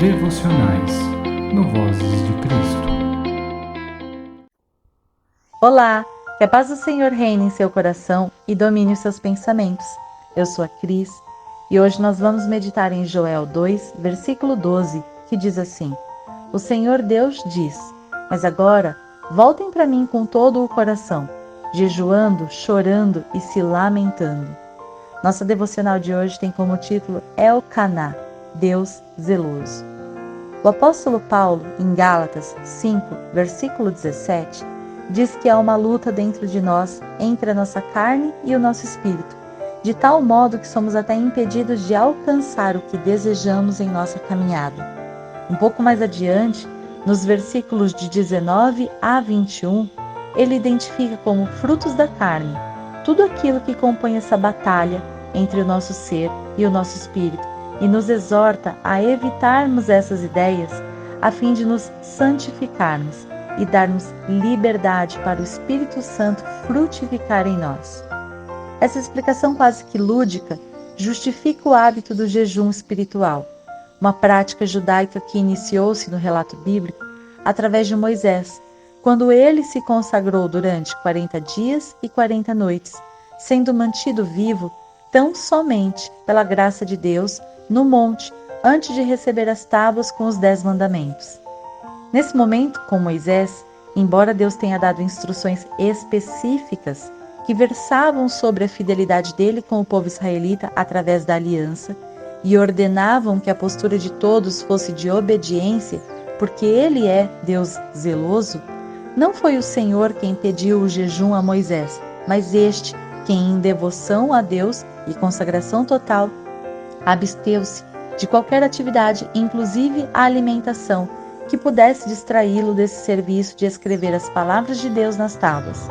Devocionais no Vozes de Cristo. Olá, que a paz do Senhor reine em seu coração e domine os seus pensamentos. Eu sou a Cris e hoje nós vamos meditar em Joel 2, versículo 12, que diz assim: O Senhor Deus diz, mas agora voltem para mim com todo o coração, jejuando, chorando e se lamentando. Nossa devocional de hoje tem como título Elcaná, Deus zeloso. O apóstolo Paulo, em Gálatas 5, versículo 17, diz que há uma luta dentro de nós, entre a nossa carne e o nosso espírito, de tal modo que somos até impedidos de alcançar o que desejamos em nossa caminhada. Um pouco mais adiante, nos versículos de 19 a 21, ele identifica como frutos da carne tudo aquilo que compõe essa batalha entre o nosso ser e o nosso espírito, e nos exorta a evitarmos essas ideias a fim de nos santificarmos e darmos liberdade para o Espírito Santo frutificar em nós. Essa explicação quase que lúdica justifica o hábito do jejum espiritual, uma prática judaica que iniciou-se no relato bíblico através de Moisés, quando ele se consagrou durante 40 dias e 40 noites, sendo mantido vivo tão somente pela graça de Deus no monte, antes de receber as tábuas com os 10 mandamentos. Nesse momento, com Moisés, embora Deus tenha dado instruções específicas que versavam sobre a fidelidade dele com o povo israelita através da aliança e ordenavam que a postura de todos fosse de obediência, porque ele é Deus zeloso, não foi o Senhor quem pediu o jejum a Moisés, mas este quem, em devoção a Deus e consagração total, absteu-se de qualquer atividade, inclusive a alimentação, que pudesse distraí-lo desse serviço de escrever as palavras de Deus nas tábuas.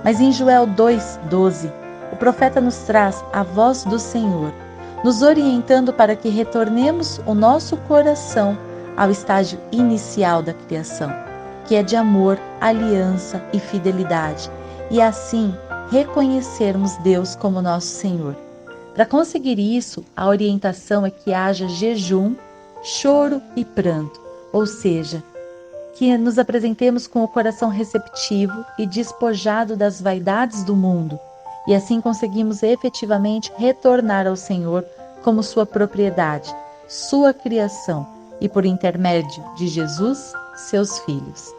Mas em Joel 2:12, o profeta nos traz a voz do Senhor, nos orientando para que retornemos o nosso coração ao estágio inicial da criação, que é de amor, aliança e fidelidade, e assim reconhecermos Deus como nosso Senhor. Para conseguir isso, a orientação é que haja jejum, choro e pranto, ou seja, que nos apresentemos com o coração receptivo e despojado das vaidades do mundo, e assim conseguimos efetivamente retornar ao Senhor como sua propriedade, sua criação, e por intermédio de Jesus, seus filhos.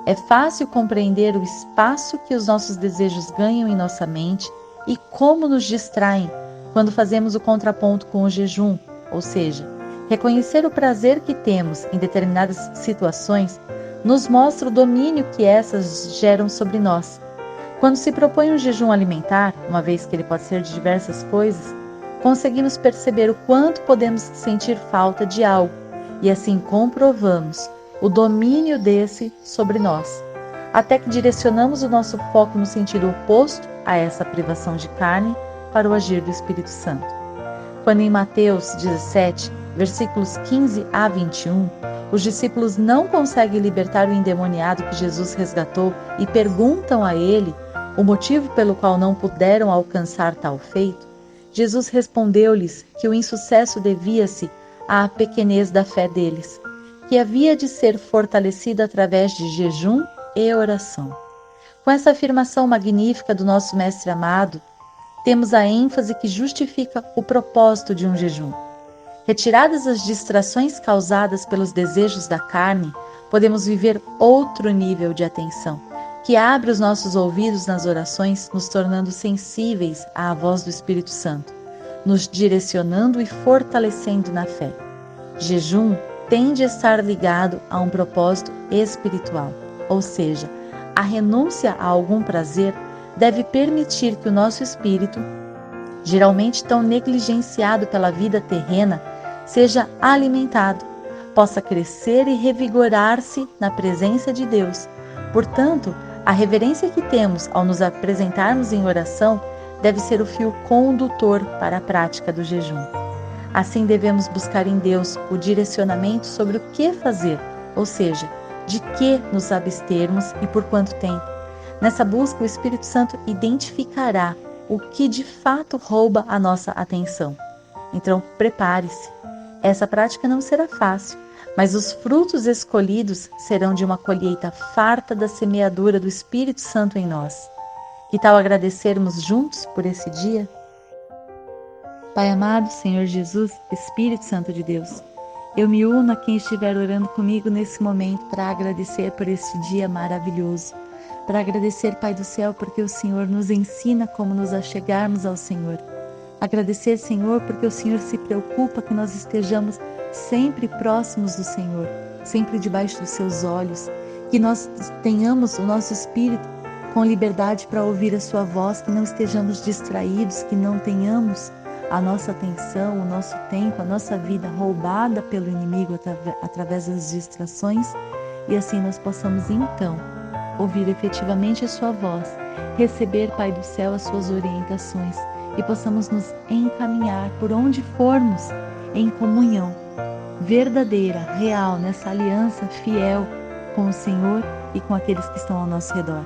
É fácil compreender o espaço que os nossos desejos ganham em nossa mente e como nos distraem quando fazemos o contraponto com o jejum, ou seja, reconhecer o prazer que temos em determinadas situações nos mostra o domínio que essas geram sobre nós. Quando se propõe um jejum alimentar, uma vez que ele pode ser de diversas coisas, conseguimos perceber o quanto podemos sentir falta de algo e assim comprovamos o domínio desse sobre nós, até que direcionamos o nosso foco no sentido oposto a essa privação de carne para o agir do Espírito Santo. Quando em Mateus 17, versículos 15 a 21, os discípulos não conseguem libertar o endemoniado que Jesus resgatou e perguntam a ele o motivo pelo qual não puderam alcançar tal feito, Jesus respondeu-lhes que o insucesso devia-se à pequenez da fé deles, que havia de ser fortalecida através de jejum e oração. Com essa afirmação magnífica do nosso Mestre amado, temos a ênfase que justifica o propósito de um jejum. Retiradas as distrações causadas pelos desejos da carne, podemos viver outro nível de atenção, que abre os nossos ouvidos nas orações, nos tornando sensíveis à voz do Espírito Santo, nos direcionando e fortalecendo na fé. Jejum tende a estar ligado a um propósito espiritual, ou seja, a renúncia a algum prazer deve permitir que o nosso espírito, geralmente tão negligenciado pela vida terrena, seja alimentado, possa crescer e revigorar-se na presença de Deus. Portanto, a reverência que temos ao nos apresentarmos em oração deve ser o fio condutor para a prática do jejum. Assim devemos buscar em Deus o direcionamento sobre o que fazer, ou seja, de que nos abstermos e por quanto tempo. Nessa busca, o Espírito Santo identificará o que de fato rouba a nossa atenção. Então, prepare-se. Essa prática não será fácil, mas os frutos escolhidos serão de uma colheita farta da semeadura do Espírito Santo em nós. Que tal agradecermos juntos por esse dia? Pai amado, Senhor Jesus, Espírito Santo de Deus, eu me uno a quem estiver orando comigo nesse momento para agradecer por este dia maravilhoso. Para agradecer, Pai do céu, porque o Senhor nos ensina como nos achegarmos ao Senhor. Agradecer, Senhor, porque o Senhor se preocupa que nós estejamos sempre próximos do Senhor, sempre debaixo dos seus olhos, que nós tenhamos o nosso espírito com liberdade para ouvir a sua voz, que não estejamos distraídos, que não tenhamos a nossa atenção, o nosso tempo, a nossa vida roubada pelo inimigo através das distrações, e assim nós possamos então ouvir efetivamente a sua voz, receber, Pai do céu, as suas orientações e possamos nos encaminhar por onde formos em comunhão verdadeira, real, nessa aliança fiel com o Senhor e com aqueles que estão ao nosso redor.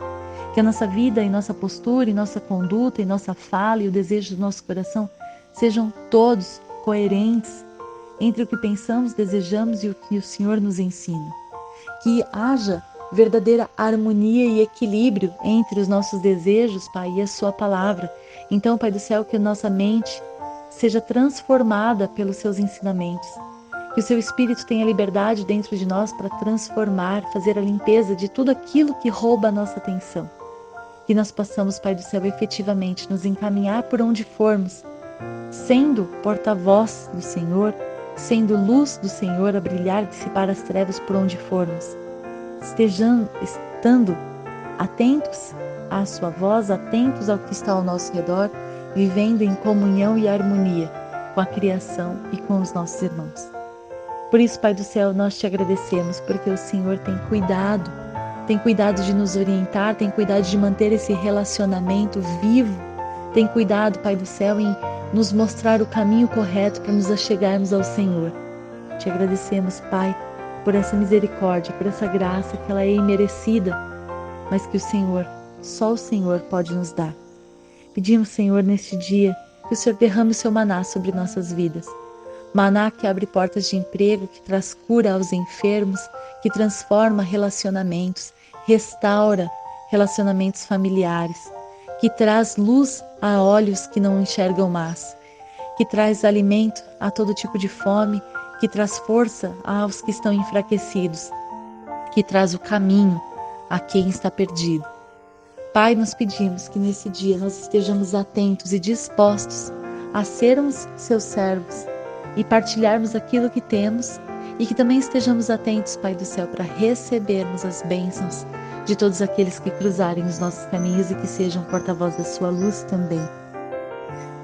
Que a nossa vida e nossa postura e nossa conduta e nossa fala e o desejo do nosso coração sejam todos coerentes entre o que pensamos, desejamos e o que o Senhor nos ensina. Que haja verdadeira harmonia e equilíbrio entre os nossos desejos, Pai, e a sua palavra. Então, Pai do céu, que a nossa mente seja transformada pelos seus ensinamentos. Que o seu Espírito tenha liberdade dentro de nós para transformar, fazer a limpeza de tudo aquilo que rouba a nossa atenção. Que nós possamos, Pai do céu, efetivamente nos encaminhar por onde formos, sendo porta-voz do Senhor, sendo luz do Senhor a brilhar, dissipar as trevas por onde formos. Estando atentos à sua voz, atentos ao que está ao nosso redor, vivendo em comunhão e harmonia com a criação e com os nossos irmãos. Por isso, Pai do céu, nós te agradecemos, porque o Senhor tem cuidado de nos orientar, tem cuidado de manter esse relacionamento vivo, tem cuidado, Pai do céu, em nos mostrar o caminho correto para nos achegarmos ao Senhor. Te agradecemos, Pai, por essa misericórdia, por essa graça que ela é imerecida, mas que o Senhor, só o Senhor pode nos dar. Pedimos, Senhor, neste dia, que o Senhor derrame o seu maná sobre nossas vidas. Maná que abre portas de emprego, que traz cura aos enfermos, que transforma relacionamentos, restaura relacionamentos familiares, que traz luz a olhos que não enxergam mais, que traz alimento a todo tipo de fome, que traz força aos que estão enfraquecidos, que traz o caminho a quem está perdido. Pai, nós pedimos que nesse dia nós estejamos atentos e dispostos a sermos seus servos e partilharmos aquilo que temos, e que também estejamos atentos, Pai do céu, para recebermos as bênçãos de todos aqueles que cruzarem os nossos caminhos e que sejam porta-voz da sua luz também.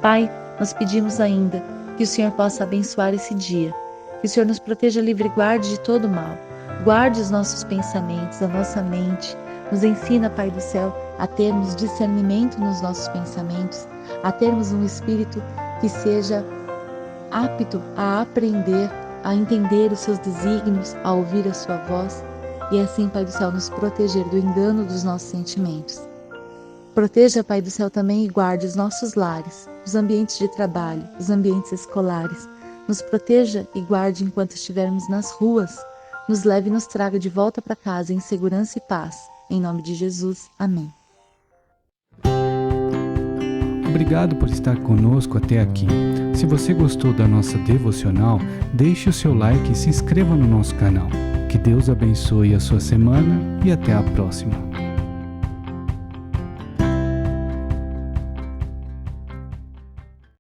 Pai, nós pedimos ainda que o Senhor possa abençoar esse dia, que o Senhor nos proteja livre e guarde de todo mal, guarde os nossos pensamentos, a nossa mente, nos ensina, Pai do céu, a termos discernimento nos nossos pensamentos, a termos um espírito que seja apto a aprender, a entender os seus desígnios, a ouvir a sua voz e assim, Pai do céu, nos proteger do engano dos nossos sentimentos. Proteja, Pai do céu, também e guarde os nossos lares, os ambientes de trabalho, os ambientes escolares. Nos proteja e guarde enquanto estivermos nas ruas. Nos leve e nos traga de volta para casa em segurança e paz. Em nome de Jesus. Amém. Obrigado por estar conosco até aqui. Se você gostou da nossa devocional, deixe o seu like e se inscreva no nosso canal. Que Deus abençoe a sua semana e até a próxima.